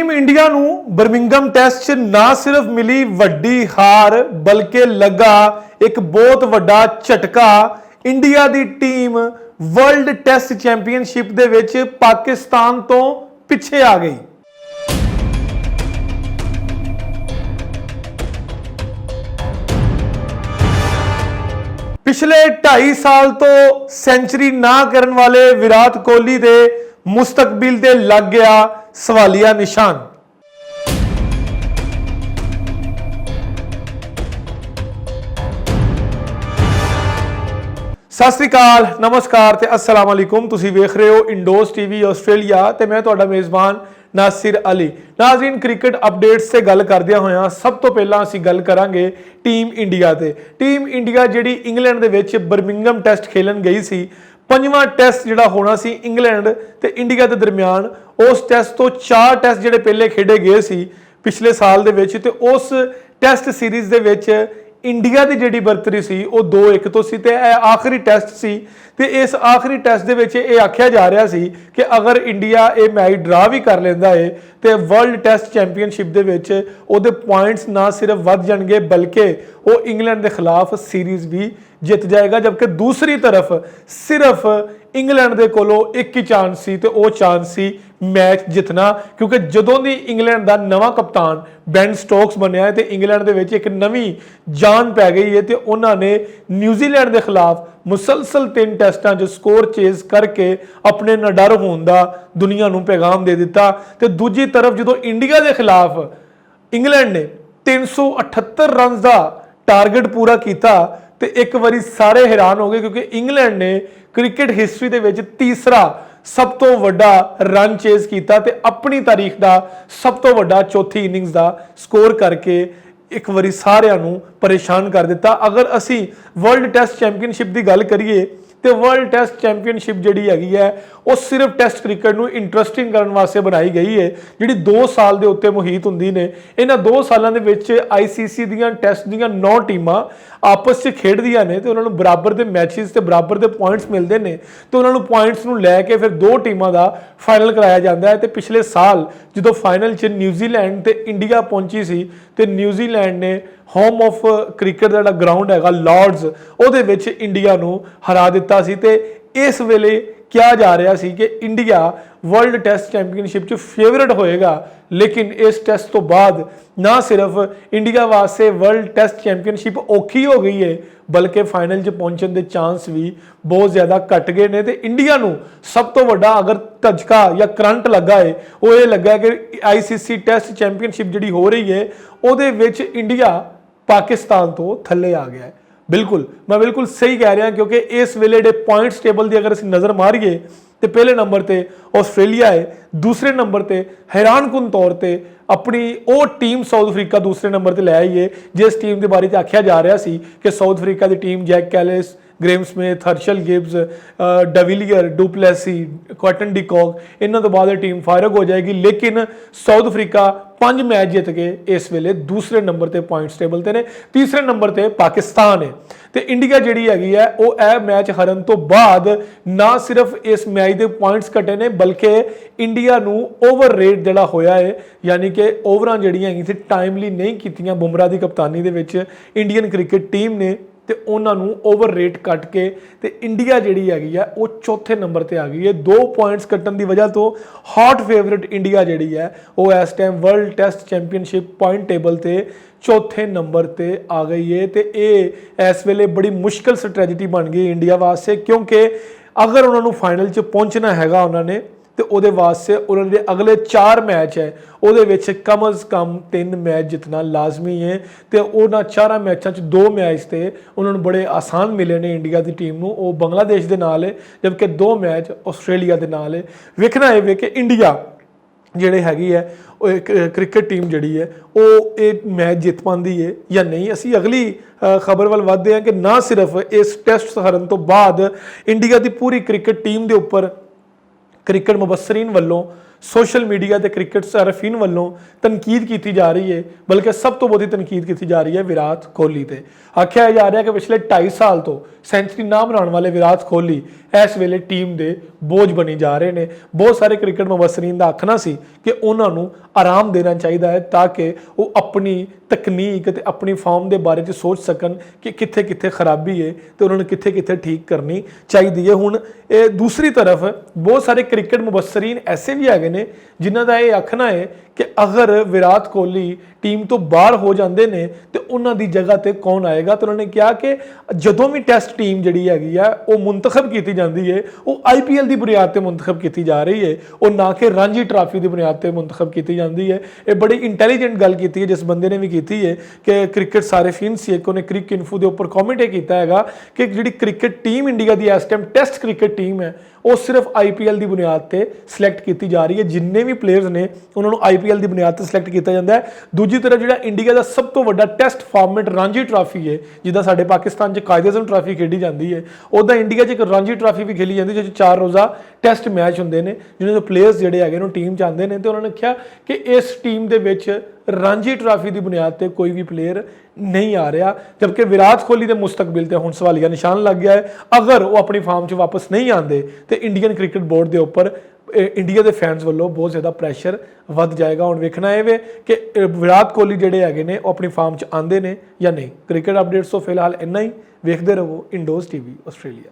Team India नू Birmingham test च ना सिर्फ मिली वड्डी हार बल्कि लगा एक बहुत वड्डा झटका। इंडिया दी टीम वर्ल्ड टेस्ट चैंपीयनशिप दे विच पाकिस्तान तो पिछे आ गई। पिछले 2.5 साल तो सेंचुरी ना करने वाले विराट कोहली दे मुस्तकबिल ते लग गया सवालिया निशान। सत श्री अकाल, नमस्कार ते अस्सलाम वालेकुम। तुसी वेख रहे हो इंडोज टीवी आस्ट्रेलिया ते मैं तुहाडा मेज़बान नासिर अली। नाज़रीन, क्रिकेट अपडेट्स से गल करदियां होयां सब तो पहला असीं गल करांगे टीम इंडिया ते। टीम इंडिया जिहड़ी इंग्लैंड दे विच बर्मिंघम टेस्ट खेलन गई सी, पंजवां टेस्ट जिहड़ा होना सी इंग्लैंड ते इंडिया के दरमियान, उस टेस्ट तो 4 टेस्ट जिहड़े पहले खेडे गए सी पिछले साल दे विच, ते उस टेस्ट सीरीज़ दे विच इंडिया की जिहड़ी बरतरी सी वो 2-1 तो सी ते आखिरी टेस्ट सी। ते इस आखिरी टेस्ट दे विच ये आख्या जा रहा सी कि अगर इंडिया ये मैच ड्रा भी कर लेंदा है तो वर्ल्ड टेस्ट चैंपीयनशिप दे विच ओहदे पॉइंट्स ना सिर्फ वध जाणगे बल्कि वो इंग्लैंड के खिलाफ सीरीज़ भी जित जाएगा। जबकि दूसरी तरफ सिर्फ इंग्लैंड दे कोलों एक ही चांस सी ते वो चांस सी मैच जितना, क्योंकि जदों दी इंग्लैंड दा नवा कप्तान बेन स्टोक्स बनया है तो इंग्लैंड दे विच एक नवी जान पै गई है। तो उन्होंने न्यूजीलैंड के खिलाफ मुसलसल 3 टेस्टां च स्कोर चेज करके अपने नडर होने का दुनिया नूं पैगाम दे दिता। तो दूजी तरफ जो इंडिया के खिलाफ इंग्लैंड ने 378 रन का टारगेट पूरा किया तो एक बारी सारे हैरान हो गए, क्योंकि इंग्लैंड ने क्रिकेट हिस्टरी दे विच तीसरा सब तो वड्डा रन चेज किया ते अपनी तारीख का सब तो वड्डा चौथी इनिंग्स का स्कोर करके एक बारी सारिਆਂ ਨੂੰ परेशान कर दिता। अगर असी वर्ल्ड टेस्ट चैंपीयनशिप की गल करिए तो वर्ल्ड टेस्ट चैंपीयनशिप जिहड़ी हैगी है वो सिर्फ टेस्ट क्रिकेट नूं इंटरस्टिंग करने वास्ते बनाई गई है, जिहड़ी 2 साल के उत्ते मुहित हुंदी ने। इन्हां 2 सालों के विच ICC दीयां टेस्ट दीयां 9 टीमां आपस में खेडदियां ने तो उन्होंने बराबर के मैचेस ते बराबर के पॉइंट्स मिलते हैं। तो उन्होंने पॉइंट्स नूं लैके फिर 2 टीमां का फाइनल कराया जाता है। तो पिछले साल जो फाइनल च न्यूजीलैंड ते इंडिया पहुंची सी तो न्यूजीलैंड ने होम ऑफ क्रिकेट का ग्राउंड है लॉर्ड्स, ਉਹਦੇ ਵਿੱਚ इंडिया नूं हरा दिता सी। ते इस वेले क्या जा रहा सी कि इंडिया वर्ल्ड टेस्ट चैंपीयनशिप च फेवरेट होएगा, लेकिन इस टेस्ट तो बाद ना सिर्फ इंडिया वास्ते वर्ल्ड टेस्ट चैंपीयनशिप औखी हो गई है बल्कि फाइनल च पहुंचने के चांस भी बहुत ज़्यादा घट गए हैं। तो इंडिया नूं सब तो वड्डा अगर धचका या करंट लगा है वो ये लगा कि ICC टेस्ट चैंपीयनशिप जिहड़ी हो रही है ਉਹਦੇ ਵਿੱਚ इंडिया पाकिस्तान तो थले आ गया है। बिल्कुल मैं बिल्कुल सही कह रहा, क्योंकि इस वेले दे पॉइंट्स टेबल की अगर असीं नज़र मारिए तो पहले नंबर पर ऑस्ट्रेलिया है, दूसरे नंबर पर हैरानकुन तौर पर अपनी वो टीम साउथ अफ्रीका दूसरे नंबर पर लै आई है, जिस टीम के बारे आख्या जा रहा सी कि साउथ अफ्रीका की team Jacques Kallis, Graeme Smith, Herschelle Gibbs, de Villiers, du Plessis, Quinton de Kock, इन्हों तो बाद टीम फारग हो जाएगी। लेकिन साउथ अफ्रीका 5 मैच जित के इस वेले दूसरे नंबर पर पॉइंट्स टेबल ते ने, तीसरे नंबर पर पाकिस्तान है। तो इंडिया जिहड़ी हैगी है वो यह मैच हरन तो बाद ना सिर्फ इस मैच के पॉइंट्स घटे ने बल्कि इंडिया नूं ओवर रेट जिहड़ा होया है, यानी कि ओवरां जिहड़ियां हैगी सी टाइमली नहीं कीतियां बुमराह की कप्तानी दे विच इंडियन क्रिकेट टीम ने, तो उन्होंने ओवर रेट कट के ते इंडिया जिहड़ी हैगी है वो चौथे नंबर पर आ गई है। 2 पॉइंट्स कटन की वजह तो हॉट फेवरेट इंडिया जिहड़ी है वो इस time world test championship point table ते चौथे नंबर पर आ गई है। तो ये इस वेले बड़ी मुश्किल स्ट्रैटेजी बन गई इंडिया वास्ते, क्योंकि अगर उन्होंने फाइनल च पहुंचना हैगा उन्होंने तो ਉਹਦੇ वास्ते उन्होंने अगले 4 मैच है ਉਹਦੇ ਵਿੱਚ कम अज़ कम 3 मैच जितना लाजमी है। तो उन्होंने 4 मैचों 2 मैच थे उन्होंने बड़े आसान मिले ने इंडिया की टीम को, वो बांग्लादेश के नाल है जबकि 2 मैच ऑस्ट्रेलिया के नाल है। वेखना है कि इंडिया जिहड़ी हैगी है क्रिकेट टीम जिहड़ी है वो एक मैच जित पाती है या नहीं। असी अगली खबर वाल वधदे हैं कि ना सिर्फ इस टेस्ट हरन तो बाद इंडिया की पूरी क्रिकेट टीम के उपर क्रिकेट मुबसरीन वालों सोशल मीडिया के क्रिकेट सारफीन वालों तनकीद की जा रही है, बल्कि सब तो बहुत तनकीद की जा रही है विराट कोहली से। आख्या जा रहा है कि पिछले 2.5 साल तो सेंचुरी ना बनाने वाले विराट कोहली ਇਸ ਵੇਲੇ ਟੀਮ ਦੇ ਬੋਝ ਬਣੀ ਜਾ ਰਹੇ ਨੇ। ਬਹੁਤ ਸਾਰੇ ਕ੍ਰਿਕਟ ਮੁਬਸਰੀਨ ਦਾ ਆਖਣਾ ਸੀ ਕਿ ਉਹਨਾਂ ਨੂੰ ਆਰਾਮ ਦੇਣਾ ਚਾਹੀਦਾ ਹੈ ਤਾਂ ਕਿ ਉਹ ਆਪਣੀ ਤਕਨੀਕ ਤੇ ਆਪਣੀ ਫਾਰਮ ਦੇ ਬਾਰੇ 'ਚ ਸੋਚ ਸਕਣ ਕਿ ਕਿੱਥੇ ਕਿੱਥੇ ਖਰਾਬੀ ਹੈ ਤੇ ਉਹਨਾਂ ਨੂੰ ਕਿੱਥੇ ਕਿੱਥੇ ਠੀਕ ਕਰਨੀ ਚਾਹੀਦੀ ਹੈ। ਹੁਣ ਇਹ ਦੂਸਰੀ ਤਰਫ ਬਹੁਤ ਸਾਰੇ ਕ੍ਰਿਕਟ ਮੁਬਸਰੀਨ ਐਸੇ ਵੀ ਹੈਗੇ ਨੇ ਜਿਨ੍ਹਾਂ ਦਾ ਇਹ ਆਖਣਾ ਹੈ ਕਿ ਅਗਰ ਵਿਰਾਟ ਕੋਹਲੀ ਟੀਮ ਤੋਂ ਬਾਹਰ ਹੋ ਜਾਂਦੇ ਨੇ ਤੇ ਉਹਨਾਂ ਦੀ ਜਗ੍ਹਾ ਤੇ ਕੌਣ ਆਏਗਾ। ਤਾਂ ਉਹਨਾਂ ਨੇ ਕਿਹਾ ਕਿ ਜਦੋਂ ਵੀ ਟੈਸਟ ਟੀਮ ਜਿਹੜੀ ਹੈਗੀ ਆ ਉਹ ਮੁੰਤਖਬ ਕੀਤੀ ਜਾਂਦੀ ਹੈ ਉਹ IPL ਦੀ ਬੁਨਿਆਦ ਤੇ ਮੁੰਤਖਬ ਕੀਤੀ ਜਾ ਰਹੀ ਹੈ, ਉਹ ਨਾ ਕਿ ਰਾਂਝੀ ਟਰਾਫੀ ਦੀ ਬੁਨਿਆਦ ਤੇ ਮੁੰਤਖਬ ਕੀਤੀ ਜਾਂਦੀ ਹੈ। ਇਹ ਬੜੀ ਇੰਟੈਲੀਜੈਂਟ ਗੱਲ ਕੀਤੀ ਹੈ ਜਿਸ ਬੰਦੇ ਨੇ ਵੀ ਕੀਤੀ ਹੈ ਕਿ ਕ੍ਰਿਕਟ ਸਾਰਿਫੀਨ ਸੀ ਇੱਕ ਉਹਨੇ ਕ੍ਰਿਕ ਇਨਫੋ ਦੇ ਉੱਪਰ ਕਮੈਂਟ ਇਹ ਕੀਤਾ ਹੈਗਾ ਕਿ ਜਿਹੜੀ ਕ੍ਰਿਕਟ ਟੀਮ ਇੰਡੀਆ ਦੀ ਇਸ ਟਾਈਮ ਟੈਸਟ ਕ੍ਰਿਕਟ ਟੀਮ ਹੈ ਉਹ ਸਿਰਫ IPL ਦੀ ਬੁਨਿਆਦ ਤੇ ਸਿਲੈਕਟ ਕੀਤੀ ਜਾ ਰਹੀ ਹੈ। ਜਿੰਨੇ ਵੀ ਪਲੇਅਰਸ ਨੇ ਉਹਨਾਂ ਨੂੰ IPL ਦੀ ਬੁਨਿਆਦ ਤੇ ਸਿਲੈਕਟ ਕੀਤਾ ਜਾਂਦਾ ਹੈ। ਦੂਜੀ ਤਰਫ ਜਿਹੜਾ ਇੰਡੀਆ ਦਾ ਸਭ ਤੋਂ ਵੱਡਾ ਟੈਸਟ ਫਾਰਮੈਟ ਰਾਂਝੀ ਟਰਾਫੀ ਹੈ, ਜਿੱਦਾਂ ਸਾਡੇ ਪਾਕਿਸਤਾਨ 'ਚ ਕਾਇਦ-ਏ-ਆਜ਼ਮ ਟਰਾਫੀ ਖੇਡੀ ਜਾਂਦੀ ਹੈ, ਉੱਦਾਂ ਇੰਡੀਆ 'ਚ ਇੱਕ ਰਾਂਝੀ ਟਰਾਫੀ ਵੀ ਖੇਡੀ ਜਾਂਦੀ ਜਿਹਦੇ 'ਚ 4 ਰੋਜ਼ਾ ਟੈਸਟ ਮੈਚ ਹੁੰਦੇ ਨੇ ਜਿਹਨਾਂ ਦੇ ਪਲੇਅਰਸ ਜਿਹੜੇ ਹੈਗੇ ਨੇ ਟੀਮ 'ਚ ਆਉਂਦੇ ਨੇ। ਤੇ ਉਹਨਾਂ ਨੇ ਕਿਹਾ ਕਿ ਇਸ ਟੀਮ ਦੇ ਵਿੱਚ ਰਾਂਝੀ ਟਰਾਫੀ ਦੀ ਬੁਨਿਆਦ ਤੇ ਕੋਈ ਵੀ ਪਲੇਅਰ ਨਹੀਂ ਆ ਰਿਹਾ, ਜਦਕਿ ਵਿਰਾਟ ਕੋਹਲੀ ਦੇ ਮੁਸਤਕਬਲ ਤੇ ਹੁਣ ਸਵਾਲੀਆ ਨਿਸ਼ਾਨ ਲੱਗ ਗਿਆ ਹੈ। ਅਗਰ ਉਹ ਆਪਣੀ ਫਾਰਮ 'ਚ ਵਾਪਸ ਨਹੀਂ ਆਉਂਦੇ ਤੇ ਇੰਡੀਅਨ ਕ੍ਰਿਕਟ ਬੋਰਡ ਦੇ ਉੱਪਰ ਇੰਡੀਆ ਦੇ ਫੈਨਸ ਵੱਲੋਂ ਬਹੁਤ ਜ਼ਿਆਦਾ ਪ੍ਰੈਸ਼ਰ ਵੱਧ ਜਾਏਗਾ। ਹੁਣ ਵੇਖਣਾ ਇਹ ਵੇ ਕਿ ਵਿਰਾਟ ਕੋਹਲੀ ਜਿਹੜੇ ਹੈਗੇ ਨੇ ਉਹ ਆਪਣੀ ਫਾਰਮ 'ਚ ਆਉਂਦੇ ਨੇ ਜਾਂ ਨਹੀਂ। ਕ੍ਰਿਕਟ ਅਪਡੇਟਸ ਤੋਂ ਫਿਲਹਾਲ ਇੰਨਾ ਹੀ। ਵੇਖਦੇ ਰਹੋ ਇੰਡੋਜ਼ TV ਆਸਟ੍ਰੇਲੀਆ।